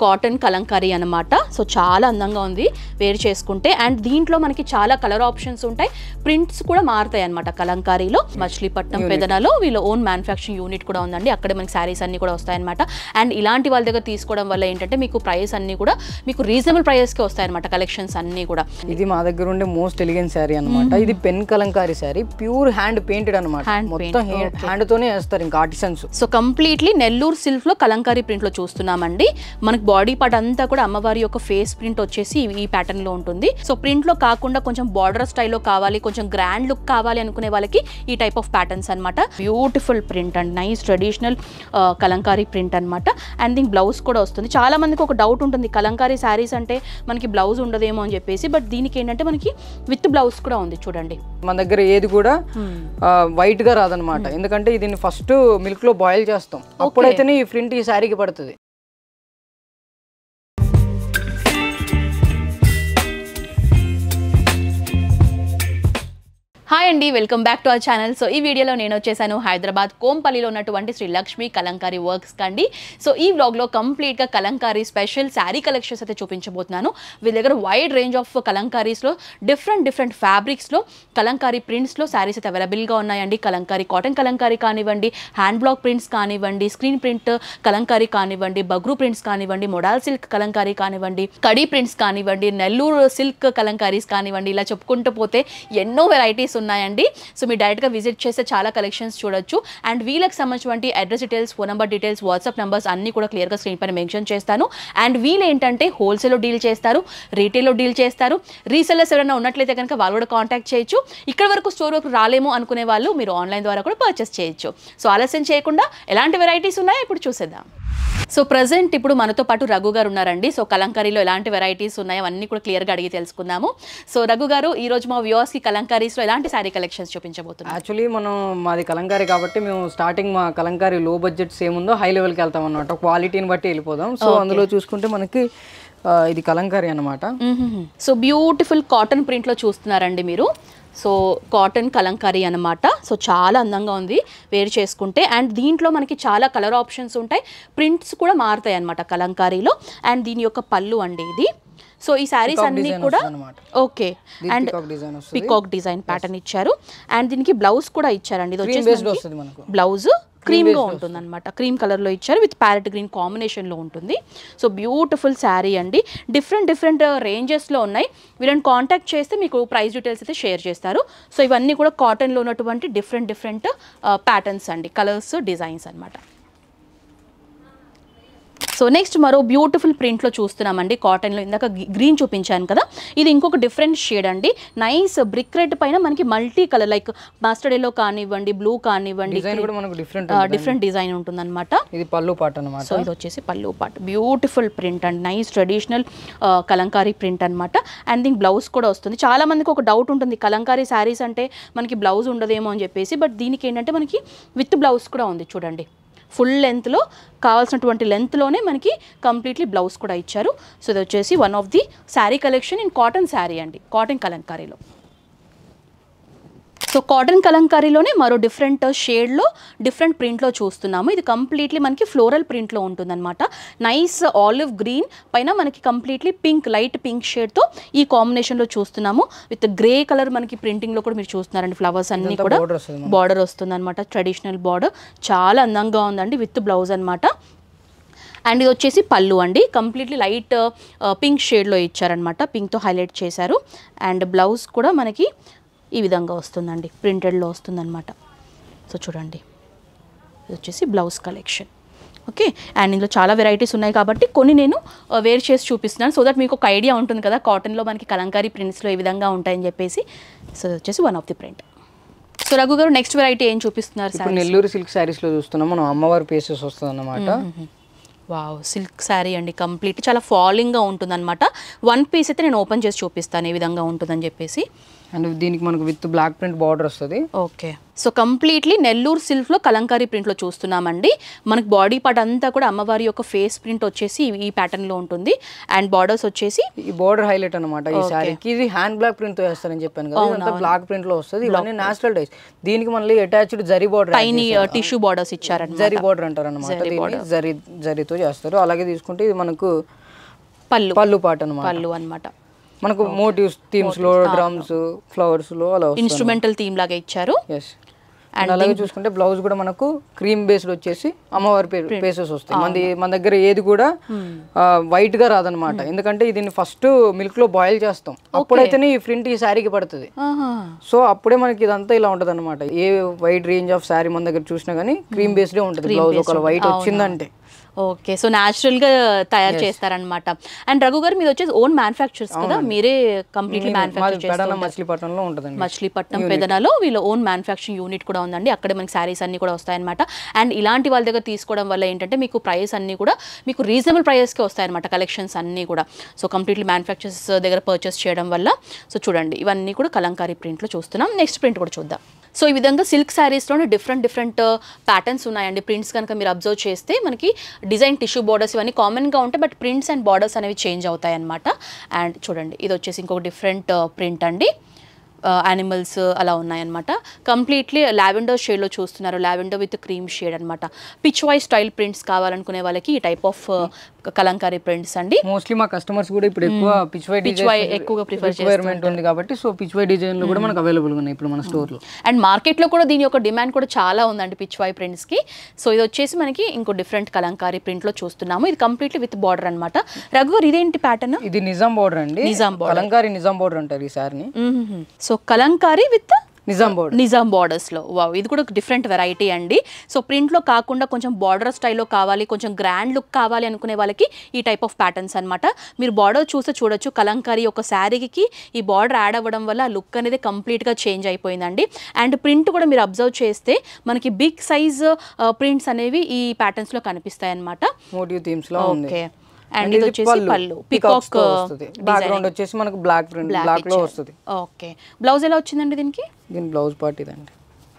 Cotton Kalamkari అన్నమాట. So చాలా అందంగా ఉంది వేర్ చేసుకుంటే. అండ్ దీంట్లో మనకి చాలా కలర్ ఆప్షన్స్ ఉంటాయి, ప్రింట్స్ కూడా మారుతాయి అనమాట. కలంకారీలో మచిలీపట్నం పెదనాలో వీళ్ళ ఓన్ మ్యానుఫ్యాక్చరింగ్ యూనిట్ కూడా ఉందండి. అక్కడ మనకి శారీస్ అన్ని కూడా వస్తాయన్నమాట. అండ్ ఇలాంటి వాళ్ళ దగ్గర తీసుకోవడం వల్ల ఏంటంటే మీకు ప్రైస్ అన్ని కూడా మీకు రీజనబుల్ ప్రైస్కి వస్తాయన్నమాట. కలెక్షన్స్ అన్ని కూడా. ఇది మా దగ్గర ఉండే మోస్ట్ ఎలిగెంట్ శారీ అనమాట. ఇది pen Kalamkari sari, pure hand painted అనమాట. మొత్తం హ్యాండ్ తోనే వేస్తారు, ఇంకా artisans. So completely Nellore silk లో కలంకారీ ప్రింట్ లో చూస్తున్నామండి. మనకి బాడీ పార్ట్ అంతా కూడా అమ్మవారి యొక్క ఫేస్ ప్రింట్ వచ్చేసి ఈ ప్యాటర్న్ లో ఉంటుంది. సో ప్రింట్ లో కాకుండా కొంచెం బార్డర్ స్టైల్లో కావాలి, కొంచెం గ్రాండ్ లుక్ కావాలి అనుకునే వాళ్ళకి ఈ టైప్ ఆఫ్ ప్యాటర్న్స్ అనమాట. Beautiful print and nice traditional Kalamkari print అనమాట. అండ్ దీనికి బ్లౌజ్ కూడా వస్తుంది. చాలా మందికి ఒక డౌట్ ఉంటుంది, కలంకారీ శారీస్ అంటే మనకి బ్లౌజ్ ఉండదేమో అని చెప్పేసి. బట్ దీనికి ఏంటంటే మనకి విత్ బ్లౌజ్ కూడా ఉంది చూడండి. మన దగ్గర ఏది కూడా వైట్ గా రాదనమాట, ఎందుకంటే దీన్ని ఫస్ట్ మిల్క్ లో బాయిల్ చేస్తాం, అప్పుడైతేనే ఈ ప్రింట్ ఈ శారీకి పడుతుంది. హాయ్ అండి, welcome back to our channel. So ఈ వీడియోలో నేను వచ్చేసాను హైదరాబాద్ కోంపల్లిలో ఉన్నటువంటి శ్రీ లక్ష్మి కలంకారీ వర్క్స్ కండి. సో ఈ వ్లాగ్లో కంప్లీట్గా కలంకారీ స్పెషల్ శారీ కలెక్షన్స్ అయితే చూపించబోతున్నాను. వీళ్ళ దగ్గర వైడ్ రేంజ్ ఆఫ్ కలంకారీస్లో డిఫరెంట్ ఫ్యాబ్రిక్స్లో కలంకారీ ప్రింట్స్లో శారీస్ అయితే అవైలబుల్గా ఉన్నాయండి. కలంకారీ కాటన్ కలంకారీ కానివ్వండి, హ్యాండ్ బ్లాక్ ప్రింట్స్ కానివ్వండి, స్క్రీన్ ప్రింట్ కలంకారీ కానివ్వండి, బగ్రూ ప్రింట్స్ కానివ్వండి, మోడల్ సిల్క్ కలంకారీ కానివ్వండి, కడీ ప్రింట్స్ కానివ్వండి, నెల్లూరు సిల్క్ కలంకారీస్ కానివ్వండి, ఇలా చెప్పుకుంటూ పోతే ఎన్నో వెరైటీస్ ఉన్నాయండి. సో మీరు డైరెక్ట్గా విజిట్ చేస్తే చాలా కలెక్షన్స్ చూడొచ్చు. అండ్ వీళ్ళకి సంబంధించినటువంటి address details, phone number details, WhatsApp numbers అన్ని కూడా క్లియర్గా స్క్రీన్ పైన మెన్షన్ చేస్తాను. అండ్ వీళ్ళు ఏంటంటే హోల్సేల్లో డీల్ చేస్తారు, రీటైల్లో డీల్ చేస్తారు. రీసెల్లర్స్ ఎవరైనా ఉన్నట్లయితే కనుక వాళ్ళు కూడా కాంటాక్ట్ చేయొచ్చు. ఇక్కడ వరకు స్టోర్ వరకు రాలేమో అనుకునే వాళ్ళు మీరు ఆన్లైన్ ద్వారా కూడా పర్చేస్ చేయొచ్చు. సో ఆలస్యం చేయకుండా ఎలాంటి వెరైటీస్ ఉన్నాయో ఇప్పుడు చూసేద్దాం. సో ప్రజెంట్ ఇప్పుడు మనతో పాటు రఘు గారు ఉన్నారండి. సో కలంకారీలో ఎలాంటి వెరైటీస్ ఉన్నాయో అన్నీ కూడా క్లియర్గా అడిగి తెలుసుకుందాము. సో రఘు గారు, ఈ రోజు మా వ్యూవర్స్కి కలంకారీస్లో ఎలాంటి శారీ కలెక్షన్స్ చూపించబోతున్నాం? యాక్చువల్లీ మాది కలంకారీ కాబట్టి మేము స్టార్టింగ్ మా కలంకారీ లో బడ్జెట్స్ ఏముందో హై లెవెల్కి వెళ్తాం అన్నమాట, క్వాలిటీని బట్టి వెళ్ళిపోదాం. సో అందులో చూసుకుంటే మనకి ఇది కలంకారీ అనమాట. సో బ్యూటిఫుల్ కాటన్ ప్రింట్లో చూస్తున్నారండి మీరు. సో కాటన్ కలంకారీ అనమాట. సో చాలా అందంగా ఉంది వేర్ చేసుకుంటే. అండ్ దీంట్లో మనకి చాలా కలర్ ఆప్షన్స్ ఉంటాయి, ప్రింట్స్ కూడా మారుతాయి అనమాట కలంకారీలో. అండ్ దీని యొక్క పళ్ళు అండి ఇది. సో ఈ శారీస్ అన్ని కూడా okay. And peacock design pattern ఇచ్చారు. అండ్ దీనికి బ్లౌజ్ కూడా ఇచ్చారండి. ఇది వచ్చేసి బ్లౌజ్ క్రీమ్గా ఉంటుంది అనమాట, క్రీమ్ కలర్లో ఇచ్చారు, విత్ ప్యారెట్ గ్రీన్ కాంబినేషన్లో ఉంటుంది. సో బ్యూటిఫుల్ శారీ అండి. డిఫరెంట్ రేంజెస్లో ఉన్నాయి. వీళ్ళని కాంటాక్ట్ చేస్తే మీకు ప్రైస్ డీటెయిల్స్ అయితే షేర్ చేస్తారు. సో ఇవన్నీ కూడా కాటన్లో ఉన్నటువంటి డిఫరెంట్ ప్యాటర్న్స్ అండి, కలర్స్, డిజైన్స్ అనమాట. సో నెక్స్ట్ మరో బ్యూటిఫుల్ ప్రింట్లో చూస్తున్నామండి. కాటన్లో ఇందాక గ్రీన్ చూపించాను కదా, ఇది ఇంకొక డిఫరెంట్ షేడ్ అండి. నైస్ బ్రిక్ రెడ్ పైన మనకి multi colour like mustard yellow కానివ్వండి, బ్లూ కానివ్వండి, డిఫరెంట్ డిజైన్ ఉంటుంది అనమాట. ఇది పళ్ళు పార్ట్ అనమాట. సో ఇది వచ్చేసి పళ్ళు part. Beautiful print and nice traditional Kalamkari print అనమాట. అండ్ దీనికి బ్లౌజ్ కూడా వస్తుంది. చాలా మందికి ఒక డౌట్ ఉంటుంది, కలంకారీ శారీస్ అంటే మనకి బ్లౌజ్ ఉండదేమో అని చెప్పేసి. బట్ దీనికి ఏంటంటే మనకి విత్ బ్లౌజ్ కూడా ఉంది చూడండి. ఫుల్ లెంత్లో కావాల్సినటువంటి లెంత్లోనే మనకి కంప్లీట్లీ బ్లౌజ్ కూడా ఇచ్చారు. సో ఇది వచ్చేసి one of the sari collection in cotton sari అండి, కాటన్ కలంకారీలో. సో కాటన్ కలంకారీలోనే మరో డిఫరెంట్ షేడ్లో డిఫరెంట్ ప్రింట్లో చూస్తున్నాము. ఇది కంప్లీట్లీ మనకి ఫ్లోరల్ ప్రింట్లో ఉంటుందన్నమాట. నైస్ ఆలివ్ గ్రీన్ పైన మనకి కంప్లీట్లీ పింక్, లైట్ పింక్ షేడ్తో ఈ కాంబినేషన్లో చూస్తున్నాము. విత్ గ్రే కలర్ మనకి ప్రింటింగ్లో కూడా మీరు చూస్తున్నారండి. ఫ్లవర్స్ అన్నీ కూడా బార్డర్ వస్తుంది అనమాట, ట్రెడిషనల్ బార్డర్. చాలా అందంగా ఉందండి, విత్ బ్లౌజ్ అనమాట. అండ్ ఇది వచ్చేసి పళ్ళు అండి, కంప్లీట్లీ లైట్ పింక్ షేడ్లో ఇచ్చారనమాట, పింక్తో హైలైట్ చేశారు. అండ్ బ్లౌజ్ కూడా మనకి ఈ విధంగా వస్తుందండి, ప్రింటెడ్లో వస్తుందన్నమాట. సో చూడండి, ఇది వచ్చేసి బ్లౌజ్ కలెక్షన్. ఓకే. అండ్ ఇందులో చాలా వెరైటీస్ ఉన్నాయి కాబట్టి కొన్ని నేను వేర్ చేసి చూపిస్తున్నాను, సో దట్ మీకు ఒక ఐడియా ఉంటుంది కదా కాటన్లో మనకి కలంకారీ ప్రింట్స్లో ఏ విధంగా ఉంటాయని చెప్పేసి. సో ఇది వచ్చేసి one of the print. So Raghu గారు, నెక్స్ట్ వెరైటీ ఏం చూపిస్తున్నారు? నెల్లూరు సిల్క్ శారీస్లో చూస్తున్నాం మనం, అమ్మవారి పీసెస్ వస్తుంది అన్నమాట. వావ్, సిల్క్ శారీ అండి, కంప్లీట్ చాలా ఫాలింగ్గా ఉంటుంది అనమాట. వన్ పీస్ అయితే నేను ఓపెన్ చేసి చూపిస్తాను ఏ విధంగా ఉంటుందని చెప్పేసి. అండ్ దీనికి మనకు విత్ బ్లాక్ ప్రింట్ బార్డర్ వస్తుంది. ఓకే, సో కంప్లీట్లీ నెల్లూరు సిల్క్లో కలంకారీ ప్రింట్లో చూస్తున్నామండి. మనకి బాడీ పార్ట్ అంతా కూడా అమ్మవారి యొక్క ఫేస్ ప్రింట్ వచ్చేసి ఈ ప్యాటర్న్లో ఉంటుంది. అండ్ బార్డర్స్ వచ్చేసి ఈ బార్డర్ హైలైట్ అనమాట ఈ శారీకి. ఇది హ్యాండ్ బ్లాక్ ప్రింట్తో వేస్తారని చెప్పాను కదా, ఇదంతా బ్లాక్ ప్రింట్లో వస్తుంది. ఇవన్నీ నేచురల్ డైస్. దీనికి మళ్ళీ attached zari border, tiny tissue borders ఇచ్చారన్నమాట. జరీ బార్డర్ అంటారు అనమాట. జరీతో చేస్తారు. అలాగే తీసుకుంటే ఇది మనకు పళ్ళు పాట అనమాట. పళ్ళు అనమాట. మనకు మోటివ్స్ థీమ్స్ లో డ్రమ్స్ ఫ్లవర్స్ లో అలా ఇన్స్ట్రుమెంటల్ థీమ్ లాగా ఇచ్చారు. అండ్ అలాగే చూసుకుంటే బ్లౌజ్ కూడా మనకు క్రీమ్ బేస్డ్ వచ్చేసి అమ్మవారి పేసెస్ వస్తాయి. మన దగ్గర ఏది కూడా వైట్ గా రాదనమాట. ఎందుకంటే దీన్ని ఫస్ట్ మిల్క్ లో బాయిల్ చేస్తాం, అప్పుడైతేనే ఈ ప్రింట్ ఈ శారీకి పడుతుంది. సో అప్పుడే మనకి ఇదంతా ఇలా ఉంటది అనమాట. ఏ వైడ్ రేంజ్ ఆఫ్ శారీ మన దగ్గర చూసినా గానీ క్రీమ్ బేస్డ్ ఉంటుంది బ్లౌజ్. ఒక వైట్ వచ్చిందంటే ఓకే, సో న్యాచురల్ గా తయారు చేస్తారనమాట. అండ్ రఘు గారు మీరు వచ్చేసి ఓన్ మ్యానుఫ్యాక్చర్స్ కదా, మీరే కంప్లీట్లీ మ్యానుఫ్యాక్చర్ చేస్తారు. మచిలీపట్నంలో ఉంటుందండి. మచిలీపట్నం పెదనాలో వీళ్ళ ఓన్ మ్యానుఫ్యాక్చరింగ్ యూనిట్ కూడా ఉందండి. అక్కడే మనకి శారీస్ అన్ని కూడా వస్తాయన్నమాట. అండ్ ఇలాంటి వాళ్ళ దగ్గర తీసుకోవడం వల్ల ఏంటంటే మీకు ప్రైస్ అన్ని కూడా మీకు రీజనబుల్ ప్రైస్కే వస్తాయన్నమాట. కలెక్షన్స్ అన్నీ కూడా సో కంప్లీట్లీ మ్యానుఫ్యాక్చర్స్ దగ్గర పర్చేస్ చేయడం వల్ల. సో చూడండి ఇవన్నీ కూడా కలంకారీ ప్రింట్లో చూస్తున్నాం. నెక్స్ట్ ప్రింట్ కూడా చూద్దాం. సో ఈ విధంగా సిల్క్ శారీస్లోనే డిఫరెంట్ ప్యాటర్న్స్ ఉన్నాయండి. ప్రింట్స్ కనుక మీరు అబ్జర్వ్ చేస్తే మనకి డిజైన్ టిష్యూ బార్డర్స్ ఇవన్నీ కామన్గా ఉంటాయి, బట్ ప్రింట్స్ అండ్ బార్డర్స్ అనేవి చేంజ్ అవుతాయి అన్నమాట. అండ్ చూడండి ఇది వచ్చేసి ఇంకొక డిఫరెంట్ ప్రింట్ అండి. యానిమల్స్ అలా ఉన్నాయన్నమాట. కంప్లీట్లీ లావెండర్ షేడ్లో చూస్తున్నారు. లావెండర్ విత్ క్రీమ్ షేడ్ అనమాట. పిచ్ వై స్టైల్ ప్రింట్స్ కావాలనుకునే వాళ్ళకి ఈ టైప్ ఆఫ్ కలంకారీ ప్రింట్స్ అండి. మోస్ట్లీ మా కస్టమర్స్ కూడా ఇప్పుడు ఎక్కువ పిచ్ వై ఎక్కువగా ప్రిఫర్ రిక్వైర్మెంట్ ఉంది కాబట్టి సో పిచ్ వై డిజైన్ లో కూడా మనకు అవైలబుల్ ఉన్నాయి ఇప్పుడు మన స్టోర్ లో. అండ్ మార్కెట్ లో కూడా దీని యొక్క డిమాండ్ కూడా చాలా ఉందండి పిచ్ వై ప్రింట్స్ కి. సో ఇది వచ్చేసి మనకి ఇంకో డిఫరెంట్ కలంకారీ ప్రింట్ లో చూస్తున్నాము. ఇది కంప్లీట్లీ విత్ బార్డర్ అనమాట. రఘువర్ ఇదేంటి ప్యాటర్న్? ఇది నిజాం బార్డర్ అండి. నిజాం బార్డర్, కలంకారీ నిజాం బార్డర్ అంటారు ఈ సారీని. So kalamkari with Nizam borders లో. వావ్, ఇది కూడా డిఫరెంట్ వెరైటీ అండి. సో ప్రింట్ లో కాకుండా కొంచెం బార్డర్ స్టైల్లో కావాలి, కొంచెం గ్రాండ్ లుక్ కావాలి అనుకునే వాళ్ళకి ఈ టైప్ ఆఫ్ ప్యాటర్న్స్ అనమాట. మీరు బార్డర్ చూడొచ్చు. కలంకారీ ఒక శారీకి ఈ బార్డర్ యాడ్ అవ్వడం వల్ల లుక్ అనేది కంప్లీట్ గా చేంజ్ అయిపోయిందండి. అండ్ ప్రింట్ కూడా మీరు అబ్జర్వ్ చేస్తే మనకి బిగ్ సైజ్ ప్రింట్స్ అనేవి ఈ ప్యాటర్న్స్ లో కనిపిస్తాయి అనమాట. మోటివ్ థీమ్స్ లో ఉంది. అండ్ ఇది వచ్చేసి పళ్ళు పికాక్ బ్యాక్గ్రౌండ్ వచ్చేసి మనకు బ్లాక్ ప్రింట్ బ్లాక్ లో వస్తుంది. ఓకే, బ్లౌజ్ ఎలా వచ్చిందండి దీనికి? దీని బ్లౌజ్ పార్ట్ ఇదండి.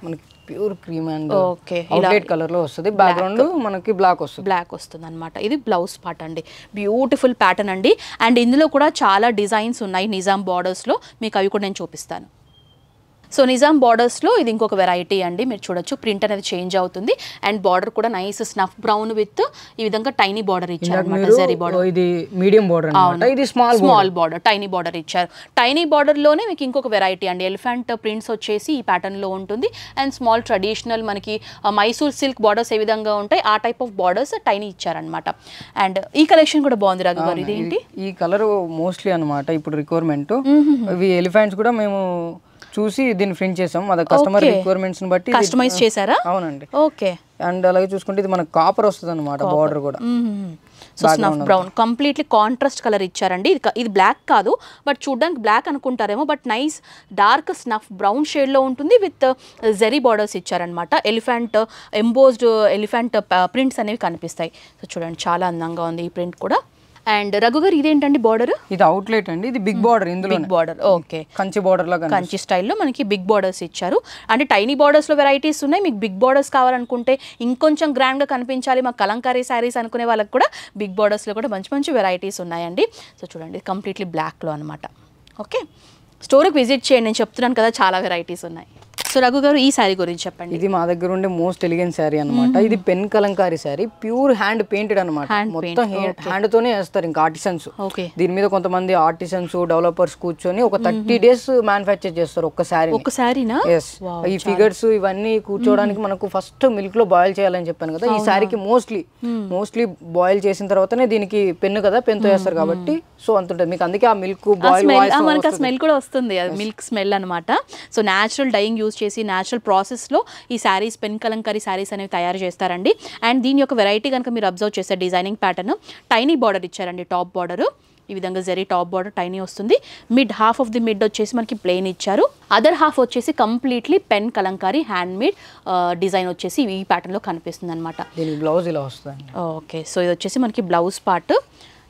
మనకి pure cream and outlet colour లో వస్తుంది. బ్యాక్గ్రౌండ్ మనకి బ్లాక్ వస్తుంది అనమాట. ఇది బ్లౌజ్ పార్ట్ అండి. బ్యూటిఫుల్ ప్యాటర్న్ అండి. అండ్ ఇందులో కూడా చాలా డిజైన్స్ ఉన్నాయి నిజాం బార్డర్స్ లో. మీకు అవి కూడా నేను చూపిస్తాను. సో నిజాం బార్డర్స్లో ఇది ఇంకొక వెరైటీ అండి. మీరు చూడొచ్చు ప్రింట్ అనేది చేంజ్ అవుతుంది. అండ్ బార్డర్ కూడా నైస్ స్నఫ్ బ్రౌన్ విత్ ఈ విధంగా టైనీ బార్డర్ ఇచ్చారు అనమాట. జరీ బార్డర్, ఇది మీడియం బార్డర్ అన్నమాట. ఇది స్మాల్ బార్డర్, టైనీ బార్డర్ ఇచ్చారు. టైనీ బార్డర్లోనే మీకు ఇంకొక వెరైటీ అండి. ఎలిఫెంట్ ప్రింట్స్ వచ్చేసి ఈ ప్యాటర్న్లో ఉంటుంది. అండ్ స్మాల్ ట్రెడిషనల్ మనకి మైసూర్ సిల్క్ బార్డర్స్ ఏ విధంగా ఉంటాయి ఆ టైప్ ఆఫ్ బార్డర్స్ టైనీ ఇచ్చారనమాట. అండ్ ఈ కలెక్షన్ కూడా బాగుంది రఘు గారు. ఇదేంటి? ఈ కలర్ మోస్ట్లీ అనమాట ఇప్పుడు రిక్వైర్మెంట్. ఇవి ఎలిఫెంట్స్ కూడా మేము చూసి దీన్ని ప్రింట్ చేసాం. అది కస్టమర్ రిక్వైర్మెంట్స్ ని బట్టి కస్టమైజ్ చేశారా? అవునండి. ఓకే. అండ్ అలాగే చూసుకుంటే ఇది మనకు కాపర్ వస్తుంది అనమాట. బార్డర్ కూడా so snuff brown completely contrast colour ఇచ్చారండి. ఇది బ్లాక్ కాదు, బట్ చూడడానికి బ్లాక్ అనుకుంటారేమో, but nice dark snuff brown shade లో ఉంటుంది. విత్ జెరీ బార్డర్స్ ఇచ్చారనమాట. ఎలిఫెంట్ ఎంబోస్డ్ ఎలిఫెంట్ ప్రింట్స్ అనేవి కనిపిస్తాయి. సో చూడండి చాలా అందంగా ఉంది ఈ ప్రింట్ కూడా. అండ్ రఘు గారు ఇదేంటండి బార్డర్? ఇది అవుట్లెట్ అండి. ఇది బిగ్ బార్డర్. ఇందులో big border. Okay, Kanchi border లాగా కంచి స్టైల్లో మనకి బిగ్ బార్డర్స్ ఇచ్చారు. అంటే టైనీ బార్డర్స్ లో వెరైటీస్ ఉన్నాయి. మీకు బిగ్ బార్డర్స్ కావాలనుకుంటే ఇంకొంచెం గ్రాండ్ గా కనిపించాలి మా కలంకారీ శారీస్ అనుకునే వాళ్ళకి కూడా బిగ్ బార్డర్స్ లో కూడా మంచి వెరైటీస్ ఉన్నాయండి. సో చూడండి కంప్లీట్లీ బ్లాక్ లో అనమాట. ఓకే, స్టోర్కి విజిట్ చేయండి. నేను చెప్తున్నాను కదా చాలా వెరైటీస్ ఉన్నాయి. సో రఘు గారు ఈ శారీ గురించి చెప్పండి. ఇది మా దగ్గర ఉండే మోస్ట్ ఎలిగెంట్ శారీ అనమాట. ఇది pen Kalamkari sari, pure hand painted అనమాట. మొత్తం హ్యాండ్ తోనే వేస్తారు ఇంకా ఆర్టిసన్స్. దీని మీద కొంతమంది ఆర్టిసన్స్ డెవలపర్స్ కూర్చొని ఒక 30 days మ్యానుఫ్యాక్చర్ చేస్తారు ఒక్క శారీనా. ఈ ఫిగర్స్ ఇవన్నీ కూర్చోడానికి మనకు ఫస్ట్ మిల్క్ లో బాయిల్ చేయాలని చెప్పాను కదా. ఈ శారీకి మోస్ట్లీ బాయిల్ చేసిన తర్వాతనే దీనికి పెన్ను కదా, పెన్తో వేస్తారు కాబట్టి సో అంత ఉంటుంది మీకు. అందుకే ఆ మిల్క్ బాయిల్ మనకి స్మెల్ కూడా వస్తుంది, మిల్క్ స్మెల్ అనమాట. సో న్యాచురల్ డైయింగ్ యూజ్ చేసి న్యాచురల్ ప్రాసెస్లో ఈ శారీస్ పెన్ కలంకారీ శారీస్ అనేవి తయారు చేస్తారండి. అండ్ దీని యొక్క వెరైటీ కనుక మీరు అబ్జర్వ్ చేస్తే డిజైనింగ్ ప్యాటర్న్ టైనీ బార్డర్ ఇచ్చారండి. టాప్ బార్డర్ ఈ విధంగా జరీ టాప్ బార్డర్ టైనీ వస్తుంది. Mid half of the mid వచ్చేసి మనకి ప్లెయిన్ ఇచ్చారు. అదర్ హాఫ్ వచ్చేసి completely pen Kalamkari hand made design వచ్చేసి ఈ ప్యాటర్న్లో కనిపిస్తుంది అనమాట. బ్లౌజ్ ఇలా వస్తుంది. ఓకే, సో ఇది వచ్చేసి మనకి బ్లౌజ్ పార్ట్.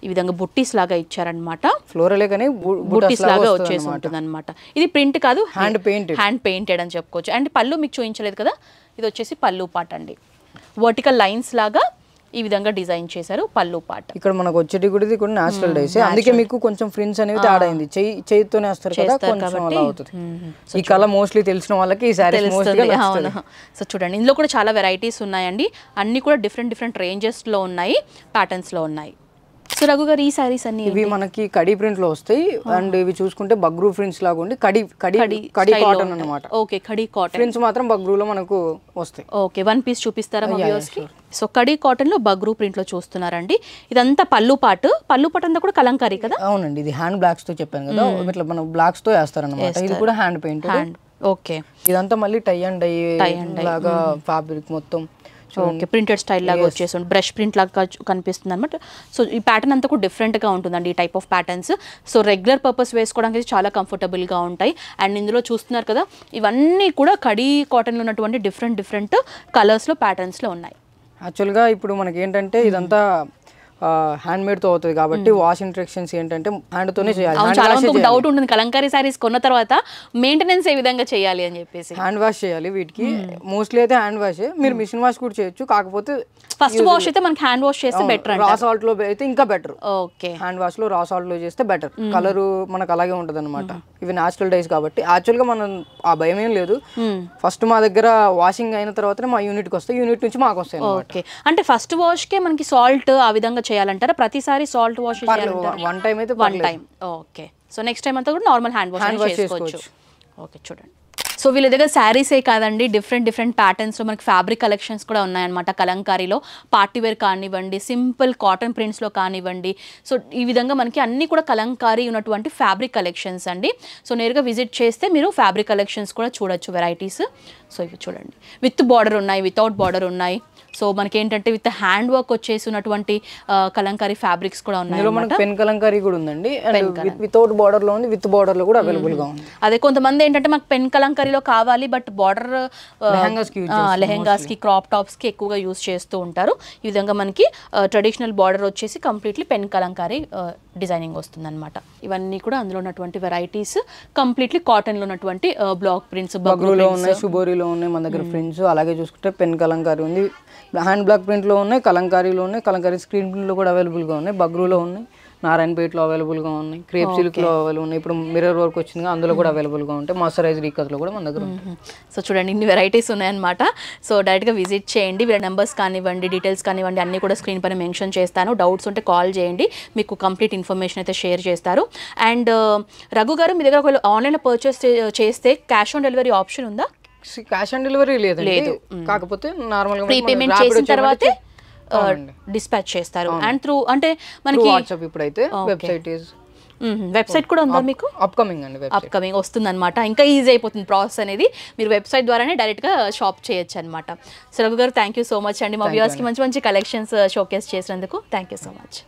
ఈ విధంగా బుట్టీస్ లాగా ఇచ్చారనమాట, ఫ్లోరలే కానీ బుట్టీస్ లాగా వచ్చేసి ఉంటుంది అనమాట. ఇది ప్రింట్ కాదు, హ్యాండ్ పెయింటెడ్ అని చెప్పుకోవచ్చు. అండ్ పళ్ళు మీకు చూపించలేదు కదా, ఇది వచ్చేసి పళ్ళు పాట అండి. వర్టికల్ లైన్స్ లాగా ఈ విధంగా డిజైన్ చేశారు పళ్ళు పాట. ఇక్కడ మనకు వచ్చేటి కూడా నేచురల్ డైస్, అందుకే మీకు కొంచెం ఫ్రిన్స్ అనేవి యాడ్ అయింది. చేయితోనే వస్తారు కదా, కొంచెం అలా అవుతుంది. ఈ కలర్ మోస్ట్లీ తెలిసిన వాళ్ళకి ఈ సారీస్ మోస్ట్లీ. సో చూడండి, ఇందులో కూడా చాలా వెరైటీస్ ఉన్నాయండి, అన్ని కూడా డిఫరెంట్ రేంజెస్ లో ఉన్నాయి, ప్యాటర్న్స్ లో ఉన్నాయి. సో రఘు గారు, ఈ సారీస్ అన్ని ఇవి మనకి కడి ప్రింట్ లో వస్తాయి. అండ్ ఇవి చూసుకుంటే బగ్రూ ప్రింట్స్ లాగా ఉండి కడి కాటన్ అన్నమాట. ఓకే, కడి కాటన్ ప్రింట్స్ మాత్రం బగ్రూలో మనకు వస్తాయి. ఓకే, వన్ పీస్ చూపిస్తారా మా వ్యూవర్స్ కి? సో కడి కాటన్ లో బగ్రూ ప్రింట్ లో చూస్తున్నారండి. ఇదంతా పళ్ళు పాట అంతా కూడా కలంకారీ కదా? అవునండి, ఇది హ్యాండ్ బ్లాక్స్ తో చెప్పాను కదా, ఇట్లా మనం బ్లాక్స్ తో వేస్తారన్నమాట. ఇది కూడా హ్యాండ్ పెయింట్. ఓకే, ఇదంతా మళ్ళీ టై అండ్ డై లాగా ఫ్యాబ్రిక్ మొత్తం. ఓకే, ప్రింటెడ్ స్టైల్ లాగా వచ్చేసి బ్రష్ ప్రింట్ లాగా కనిపిస్తుంది అనమాట. సో ఈ ప్యాటర్న్ అంతా కూడా డిఫరెంట్గా ఉంటుందండి, ఈ type of patterns. So regular purpose వేసుకోవడానికి చాలా కంఫర్టబుల్గా ఉంటాయి. అండ్ ఇందులో చూస్తున్నారు కదా, ఇవన్నీ కూడా కడి కాటన్లో ఉన్నటువంటి డిఫరెంట్ కలర్స్లో ప్యాటర్న్స్లో ఉన్నాయి. యాక్చువల్గా ఇప్పుడు మనకి ఏంటంటే ఇదంతా హ్యాండ్ మేడ్ తో అవుతుంది కాబట్టి వాష్ ఇన్స్ట్రక్షన్స్ ఏంటంటే హ్యాండ్ తోనే చేయాలి. చాలా మందికి డౌట్ ఉంటుంది, కలంకారీ సారీస్ కొన్న తర్వాత మెయింటెనెన్స్ ఏ విధంగా చేయాలి అని చెప్పేసి. హ్యాండ్ వాష్ చేయాలి వీటికి, మోస్ట్లీ అయితే హ్యాండ్ వాష్. మీరు మిషన్ వాష్ కూడా చేయొచ్చు, కాకపోతే ఫస్ట్ వాష్ అయితే మనకి హ్యాండ్ వాష్ చేస్తే బెటర్. రా సాల్ట్ లో అయితే ఇంకా బెటర్. ఓకే, హ్యాండ్ వాష్ లో రా సాల్ట్ లో చేస్తే బెటర్. కలర్ మనకు అలాగే ఉంటది అనమాట. ఇవి న్యాచురల్ డైస్ కాబట్టి యాక్చువల్ గా మనం ఆ భయం ఏం లేదు. ఫస్ట్ మా దగ్గర వాషింగ్ అయిన తర్వాతనే మా యూనిట్ కి వస్తాయి, యూనిట్ నుంచి మాకు వస్తాయి. ఓకే, అంటే ఫస్ట్ వాష్ కే మనకి సాల్ట్ ఆ విధంగా చేయాలంటారా? ప్రతిసారి సాల్ట్ వాష్ చేయాలంటారా? వన్ టైం అయితే one time. Okay, so next time అంతా కూడా నార్మల్ హ్యాండ్ వాష్ చేసుకోవచ్చు. ఓకే, చూడండి. సో వీళ్ళ దగ్గర శారీసే కాదండి, డిఫరెంట్ ప్యాటర్న్స్లో మనకి ఫ్యాబ్రిక్ కలెక్షన్స్ కూడా ఉన్నాయన్నమాట. కలంకారీలో పార్టీవేర్ కానివ్వండి, సింపుల్ కాటన్ ప్రింట్స్లో కానివ్వండి. సో ఈ విధంగా మనకి అన్నీ కూడా కలంకారీ ఉన్నటువంటి ఫ్యాబ్రిక్ కలెక్షన్స్ అండి. సో నేరుగా విజిట్ చేస్తే మీరు ఫ్యాబ్రిక్ కలెక్షన్స్ కూడా చూడొచ్చు, వెరైటీస్. సో ఇవి చూడండి, విత్ బార్డర్ ఉన్నాయి, వితౌట్ బార్డర్ ఉన్నాయి. సో మనకి ఏంటంటే విత్ హ్యాండ్ వర్క్ వచ్చేసి ఉన్నటువంటి కలంకారీ ఫ్యాబ్రిక్స్ కూడా ఉన్నాయి. మనకి పెన్ కలంకారీ కూడా ఉందండి, వితౌట్ బార్డర్ లో ఉంది, విత్ బార్డర్ లో కూడా అవైలబుల్ గా ఉంది. అదే కొంతమంది ఏంటంటే మాకు పెన్ కలంకారీలో కావాలి, బట్ బార్డర్ లెహెంగాస్ కి క్రాప్ టాప్స్ కి ఎక్కువగా యూస్ చేస్తూ ఉంటారు. ఈ విధంగా మనకి ట్రెడిషనల్ బార్డర్ వచ్చేసి కంప్లీట్లీ పెన్ కలంకారీ డిజైనింగ్ వస్తుంది అనమాట. ఇవన్నీ కూడా అందులో ఉన్నటువంటి వెరైటీస్ కంప్లీట్లీ కాటన్ లో ఉన్నటువంటి బ్లాక్ ప్రింట్స్, బగ్రూలో ఉన్నాయి, శుభోరిలో ఉన్నాయి మన దగ్గర ప్రింట్స్. అలాగే చూసుకుంటే పెన్ కలంకారీ ఉంది, హ్యాండ్ బ్లాక్ ప్రింట్ లో ఉన్నాయి, కలంకారీలో ఉన్నాయి, కలంకారీ స్క్రీన్ ప్రింట్ లో కూడా అవైలబుల్ గా ఉన్నాయి, బగ్రూలో ఉన్నాయి, నారాయణపేటలో అవైలబుల్ గా ఉన్నాయి, క్రేప్ సిల్క్ లో అవైలబుల్ ఉన్నాయి, ఇప్పుడు మిర్రర్ వర్క్ వచ్చింది అందులో కూడా అవైలబుల్ గా ఉంటాయి, మర్సరైజ్డ్ ఈకత్లో కూడా మన దగ్గర ఉంటాయి. సో చూడండి, ఇన్ని వెరైటీస్ ఉన్నాయన్నమాట. సో డైరెక్ట్ గా విజిట్ చేయండి. వీళ్ళ నెంబర్స్ కానివ్వండి, డీటెయిల్స్ కానివ్వండి, అన్ని కూడా స్క్రీన్ పైన మెన్షన్ చేస్తాను. డౌట్స్ ఉంటే కాల్ చేయండి, మీకు కంప్లీట్ ఇన్ఫర్మేషన్ అయితే షేర్ చేస్తారు. అండ్ రఘు గారు, మీ దగ్గర ఒకవేళ ఆన్లైన్లో పర్చేస్ చేస్తే క్యాష్ ఆన్ డెలివరీ ఆప్షన్ ఉందా? క్యాష్ ఆన్ డెలివరీ లేదు, కాకపోతే నార్మల్ గా ప్రీ పేమెంట్ చేసిన తర్వాతే డిస్పాచ్ చేస్తారు. అండ్ త్రూ అంటే మనకి వాట్సాప్ ఇప్పుడైతే వెబ్సైట్ కూడా ఉందా మీకు? అప్కమింగ్ వస్తుంది అనమాట. ఇంకా ఈజీ అయిపోతుంది ప్రాసెస్ అనేది, మీరు వెబ్సైట్ ద్వారానే డైరెక్ట్గా షాప్ చేయొచ్చు అనమాట. సో రఘు గారు, థ్యాంక్ యూ సో మచ్ అండి, మా వ్యూవర్స్కి మంచి కలెక్షన్స్ షోకేస్ చేసినందుకు థ్యాంక్ యూ సో మచ్.